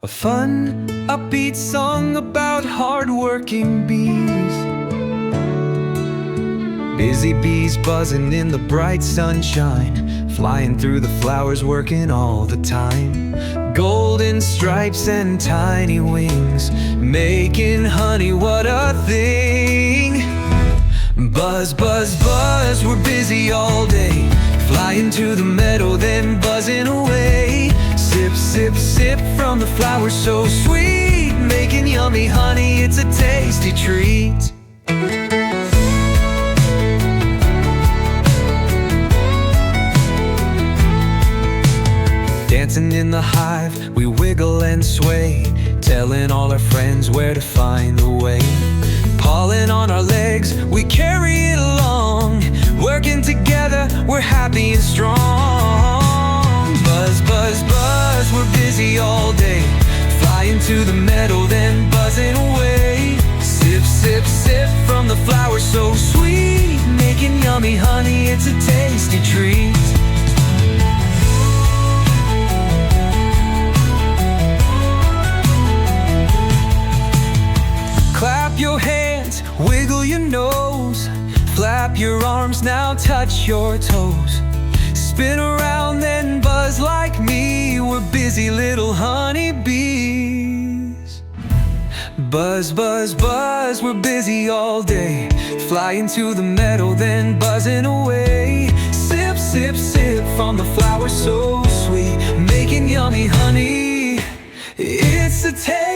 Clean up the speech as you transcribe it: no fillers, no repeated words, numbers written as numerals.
A fun, upbeat song about hard-working bees. Busy bees buzzing in the bright sunshine, flying through the flowers, working all the time. Golden stripes and tiny wings, making honey, what a thing. Buzz, buzz, buzz, we're busy all day, flying to the meadow, then buzzing away. Sip, sip, sip from the flowers so sweet, making yummy honey, it's a tasty treat. Dancing in the hive, we wiggle and sway, telling all our friends where to find the way. Pollen on our legs, we carry it along, working together, we're happy and strong. Buzz, buzz, buzz, we're busy all day, flying to the meadow, then buzzing away. Sip, sip, sip from the flowers so sweet, making yummy honey, it's a tasty treat. Clap your hands, wiggle your nose, flap your arms, now touch your toes. Spin around, then buzz like me, we're busy little honeybees. Buzz, buzz, buzz, we're busy all day, flying to the meadow, then buzzing away. Sip, sip, sip from the flowers so sweet, making yummy honey, it's a taste.